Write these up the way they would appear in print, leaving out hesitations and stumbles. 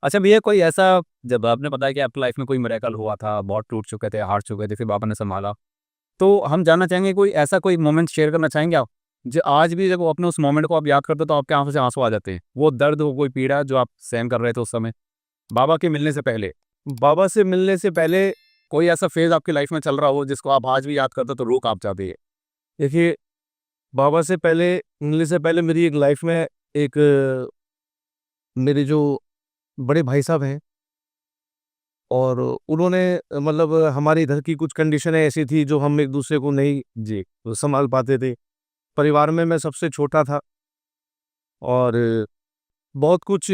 अच्छा भैया कोई ऐसा, जब आपने बताया कि आपकी लाइफ में कोई मिरेकल हुआ था, बहुत टूट चुके थे, हार चुके थे, फिर बाबा ने सँभाला। तो हम जानना चाहेंगे कोई ऐसा कोई मोमेंट शेयर करना चाहेंगे आप? जो आज भी जब वो अपने उस मोमेंट को आप याद करते हो तो आपकी आँखों से आँसू आ जाते हैं। वो दर्द हो, कोई पीड़ा जो आप सहन कर रहे थे उस समय, बाबा के मिलने से पहले। बाबा से मिलने से पहले कोई ऐसा फ़ेज़ आपकी लाइफ में चल रहा हो जिसको आप आज भी याद करते हो तो रूह काँप जाती है? देखिए, बाबा से पहले मिलने से पहले मेरी एक लाइफ में एक मेरे जो बड़े भाई साहब हैं और उन्होंने मतलब हमारे इधर की कुछ कंडीशनें ऐसी थी जो हम एक-दूसरे को नहीं जी। सँभाल पाते थे। परिवार में मैं सबसे छोटा था और बहुत कुछ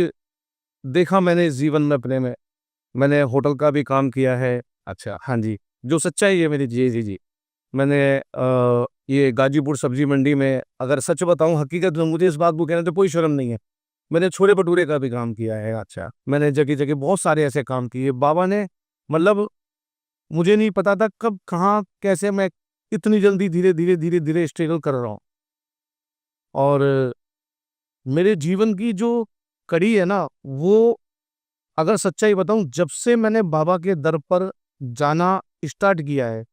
देखा मैंने इस जीवन में अपने में। मैंने होटल का भी काम किया है। अच्छा। हाँ जी, जो सच्चाई है मेरी जी, जी, जी। मैंने ये गाजीपुर सब्ज़ी मंडी में अगर सच बताऊँ हकीकत में मुझे इस बात को कहने में कोई शर्म नहीं है। मैंने छोले-भटूरे का भी काम किया है। अच्छा। मैंने जगह-जगह बहुत सारे ऐसे काम किए। बाबा ने मतलब मुझे नहीं पता था कब, कहाँ, कैसे मैं इतनी जल्दी धीरे-धीरे, धीरे-धीरे स्ट्रगल कर रहा हूँ। और मेरे जीवन की जो कड़ी है ना, वो अगर सच्चाई बताऊँ जब से मैंने बाबा के दर पर जाना स्टार्ट किया है,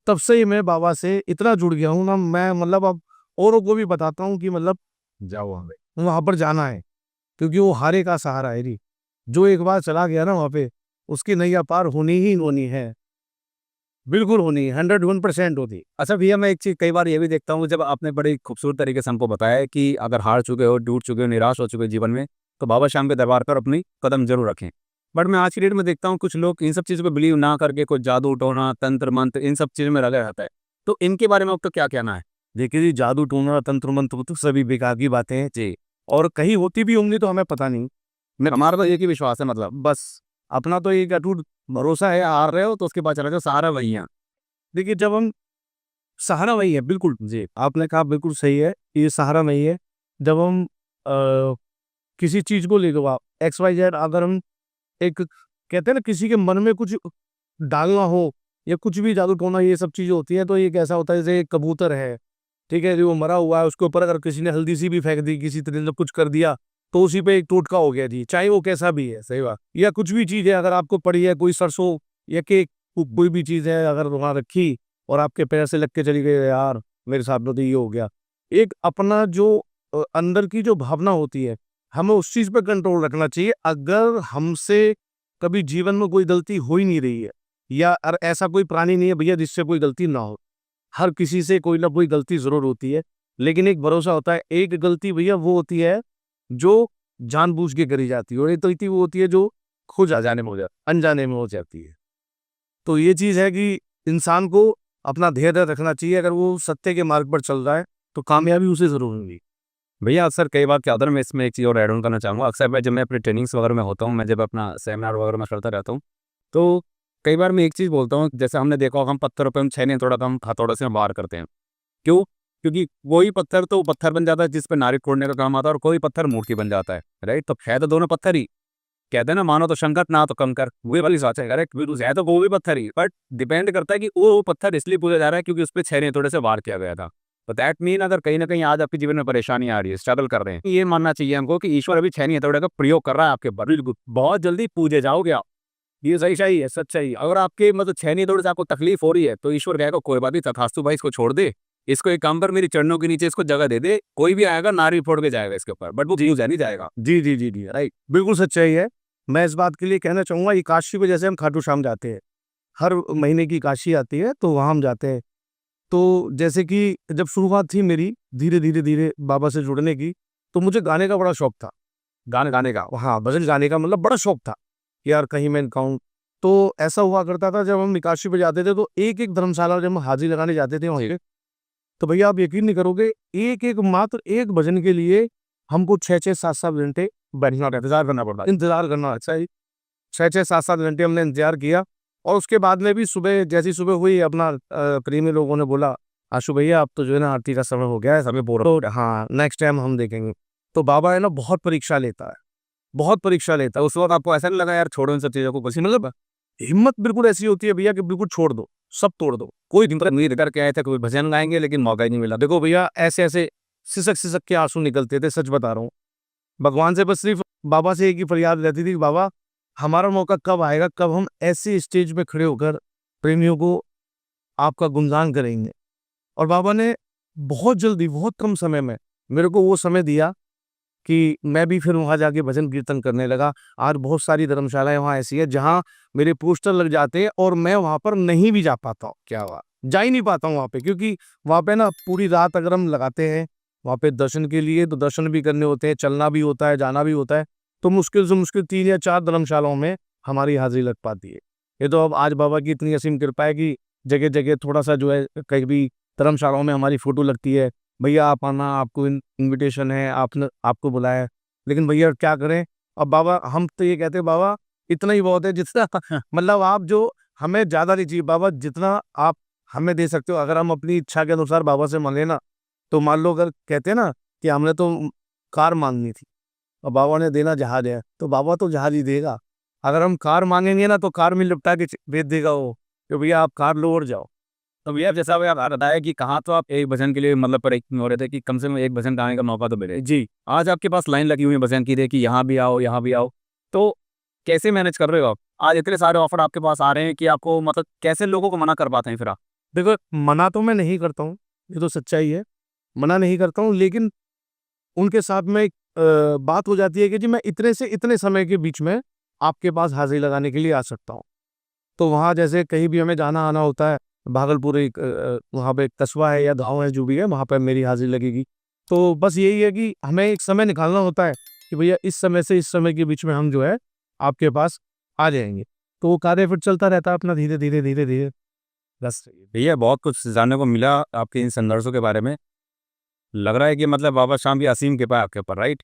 तब से ही मैं बाबा से इतना जुड़ गया हूँ ना, मैं मतलब अब औरों को भी बताता हूँ कि मतलब जाओ वहाँ पे। वहाँ पर जाना है, क्योंकि वो हारे का सहारा है जी। जो एक बार चला गया ना वहाँ पे, उसकी नैया पार होनी ही होनी है। बिल्कुल होनी है, 101% होती। अच्छा भैया, मैं एक चीज़ कई बार ये भी देखता हूँ, जब आपने बड़ी खूबसूरत तरीके से हमको बताया है कि अगर हार चुके हो, टूट चुके हो, निराश हो चुके हो जीवन में, तो बाबा श्याम के दरबार पर अपनी कदम ज़रूर रखें। बट मैं आज की डेट में देखता हूँ कुछ लोग इन सब चीज़ों पे बिलीव ना करके कुछ जादू-टोना, तंत्र-मंत्र इन सब चीज़ों में लगे रहता है। तो इनके बारे में आपका क्या कहना है? देखिए जी, जादू टोना, तंत्र मंत्र वो तो सभी बेकार की बातें हैं जी। और कहीं होती भी होंगी तो हमें पता नहीं। मैं हमारा तो एक ही विश्वास है मतलब। बस अपना तो एक अटूट भरोसा है, हार रहे हो तो उसके बाद चले जाओ, सहारा वही है। देखिए, जब हम सहारा वही है, बिल्कुल, जी। आपने कहा बिल्कुल सही है, ये सहारा वही है। जब हम किसी चीज़ को ले लो आप, एक्स, वाई, ज़ेड, अगर हम एक कहते हैं ना किसी के मन में कुछ डालना हो या कुछ भी जादू टोना ये सब चीज़ें होती हैं, तो ये कैसा होता है जैसे एक कबूतर है, ठीक है? जो वो मरा हुआ है उसके ऊपर अगर किसी ने हल्दी-सी भी फेंक दी, किसी तरह से कुछ कर दिया, तो उसी पे एक टोटका हो गया जी, चाहे वो कैसा भी है। सही बात। या कुछ भी चीज़ है अगर आपको पड़ी है, कोई सरसों या केक कोई भी चीज़ है अगर वहाँ रखी और आपके पैर से लग के चली गई, यार मेरे साथ में तो ये हो गया। एक अपना जो अंदर की जो भावना होती है, हमें उस चीज़ पे कंट्रोल रखना चाहिए। अगर हमसे कभी जीवन में कोई गलती हो ही नहीं रही है या ऐसा कोई प्राणी नहीं है भैया जिससे कोई गलती ना हो। हर किसी से कोई ना कोई गलती ज़रूर होती है, लेकिन एक भरोसा होता है, एक गलती भैया वो होती है जो जानबूझ के करी जाती है और एक गलती वो होती है जो खुद अजाने में हो जाता। अनजाने में हो जाती है। तो ये चीज़ है कि इंसान को अपना धैर्य रखना चाहिए, अगर वो सत्य के मार्ग पर चल रहा है, तो कामयाबी उसे ज़रूर मिलेगी। भैया अक्सर कई बार क्या होता है ना, मैं इसमें एक चीज़ और ऐड ऑन करना चाहूँगा। अक्सर मैं जब मैं अपनी ट्रेनिंग्स वगैरह में होता हूँ, मैं जब अपना सेमिनार वगैरह में करता रहता हूँ, तो कई बार मैं एक चीज़ बोलता हूँ, जैसे हमने देखा होगा हम पत्थरों पे हम छेने तोड़ा तो हम हथौड़े से वार करते हैं। क्यों? क्योंकि वही पत्थर तो पत्थर बन जाता है जिस पे नारियल तोड़ने का काम आता है और कोई पत्थर मूर्ति बन जाता है, राइट? तो है तो दोनों पत्थर ही। कहते हैं ना, मानो तो शंकर ना तो कंकर, वही वाली सोच है, करेक्ट? बिल्कुल है तो वो भी पत्थर ही, बट डिपेंड करता है कि वो पत्थर इसलिए पूजा जा रहा है क्योंकि उसपे छेने थोड़े से वार किया गया था। तो दैट मीन अगर कहीं न कहीं आज आपके जीवन में परेशानी आ रही है, स्ट्रगल कर रहे हैं, ये मानना चाहिए हमको कि ईश्वर अभी छेनी हथौड़े का प्रयोग कर रहा है आपके ऊपर। बिल्कुल, बहुत जल्दी पूजे जाओगे आप। ये सही-सही है, सच्चाई है। अगर आपके मतलब छेनी हथौड़े से आपको तकलीफ हो रही है, तो ईश्वर कहेगा कोई बात नहीं, तथास्तु भाई, इसको छोड़ दे। इसको एक काम कर, मेरी चरणों के नीचे इसको जगह दे दे, कोई भी आएगा नारियल फोड़ के जाएगा इसके ऊपर, बट वो पूजा नहीं जाएगा। जी, जी, जी, जी, राइट। बिल्कुल सच्चाई है। मैं इस बात के लिए कहना चाहूँगा ये काशी में जैसे हम खाटू श्याम जाते हैं, हर महीने की काशी आती है तो वहाँ हम जाते हैं। तो जैसे कि जब शुरुआत थी मेरी धीरे-धीरे बाबा से जुड़ने की, तो मुझे गाने का बड़ा शौक था। गाने गाने का। हाँ, भजन गाने का मतलब बड़ा शौक था, कि यार कहीं मैं गाऊँ। तो ऐसा हुआ करता था जब हम काशी पे जाते थे तो एक-एक धर्मशाला जब हम हाज़री लगाने जाते थे वहीं पे, तो भैया आप यकीन नहीं करोगे, एक-एक मात्र एक भजन के लिए हमको 6-6 7-7 घंटे बैठना रहता, इंतज़ार करना पड़ता है। इंतज़ार करना। अच्छा जी, 6-6 7-7 घंटे हमने इंतज़ार किया और उसके बाद में भी सुबह जैसी सुबह हुई अपना प्रेमी लोगों ने बोला, "आशु भैया अब तो जो है ना आरती का समय हो गया है, समय पूरा हो रहा है। हाँ, नेक्स्ट टाइम हम देखेंगे।" तो बाबा है ना बहुत परीक्षा लेता है, बहुत परीक्षा लेता तो है। उस वक़्त आपको ऐसा नहीं लगा यार छोड़ो इन सब चीज़ों को, कुछ नहीं मतलब मतलब? हिम्मत बिल्कुल ऐसी होती है भैया कि बिल्कुल छोड़ दो, सब तोड़ दो। कोई दिन तक उम्मीद करके आए थे कोई भजन गाएँगे लेकिन मौका ही नहीं मिला। देखो भैया ऐसे-ऐसे सिसक-सिसक के आँसू निकलते थे, सच बता रहा हूँ। भगवान से बस सिर्फ़ बाबा से एक ही फरियाद रहती थी कि बाबा हमारा मौका कब आएगा, कब हम ऐसे स्टेज पे खड़े होकर प्रेमियों को आपका गुणगान करेंगे। और बाबा ने बहुत जल्दी, बहुत कम समय में मेरे को वो समय दिया कि मैं भी फिर वहाँ जाके भजन कीर्तन करने लगा। आज बहुत सारी धर्मशालाएँ वहाँ ऐसी है जहाँ मेरे पोस्टर लग जाते हैं और मैं वहाँ पर नहीं भी जा पाता हूँ। क्या हुआ? जा ही नहीं पाता हूँ वहाँ पे, क्योंकि वहाँ पे ना पूरी रात अगर हम लगाते हैं वहाँ पे दर्शन के लिए, तो दर्शन भी करने होते हैं, चलना भी होता है, जाना भी होता है। तो मुश्किल से मुश्किल 3 या 4 धर्मशालाओं में हमारी हाज़िरी लग पाती है। ये तो अब आज बाबा की इतनी असीम कृपा है कि जगह-जगह थोड़ा-सा जो है, कहीं भी धर्मशालाओं में हमारी फ़ोटो लगती है। भैया आप आना, आपको इनविटेशन है, आपने आपको बुलाया है। लेकिन भैया क्या करें? अब बाबा हम तो ये कहते हैं बाबा इतना ही बहुत है जितना मतलब आप जो हमें ज़्यादा नहीं चाहिए बाबा, जितना आप हमें दे सकते हो। अगर हम अपनी इच्छा के अनुसार बाबा से माँगे ना, तो मान लो अगर कहते हैं ना कि हमने तो कार माँगनी थी और बाबा ने देना जहाज है, तो बाबा तो जहाज ही देगा। अगर हम कार माँगेंगे ना, तो कार में लिपटा के भेज देगा वो, कि भैया आप कार लो और जाओ। तो भैया जैसा अभी आप बताया कि कहाँ तो आप एक भजन के लिए मतलब परेशान हो रहे थे कि कम से कम एक भजन गाने का मौका तो मिले। जी। आज आपके पास लाइन लगी हुई है भजन की कि यहाँ भी आओ, यहाँ भी आओ। तो कैसे मैनेज कर रहे हो आप? आज इतने सारे ऑफ़र आपके पास आ रहे हैं कि आपको मतलब कैसे लोगों को मना कर पाते हैं फिर आप? देखो, मना तो मैं नहीं करता हूँ, ये तो सच्चाई है। मना नहीं करता हूँ, लेकिन उनके साथ में एक बात हो जाती है कि जी मैं इतने से इतने समय के बीच में आपके पास हाज़िरी लगाने के लिए आ सकता हूँ। तो वहाँ जैसे कहीं भी हमें जाना-आना होता है, भागलपुर एक वहाँ पे एक कस्बा है या गाँव है, जो भी है, वहाँ पे मेरी हाज़िरी लगेगी। तो बस यही है कि हमें एक समय निकालना होता है कि भैया इस समय से इस समय के बीच में हम जो है आपके पास आ जाएँगे। तो वो कार्य फिर चलता रहता है अपना धीरे-धीरे, धीरे-धीरे। बस। भैया बहुत कुछ जानने को मिला आपके इन संघर्षों के बारे में। लग रहा है कि मतलब बाबा श्याम की असीम कृपा है आपके ऊपर, राइट?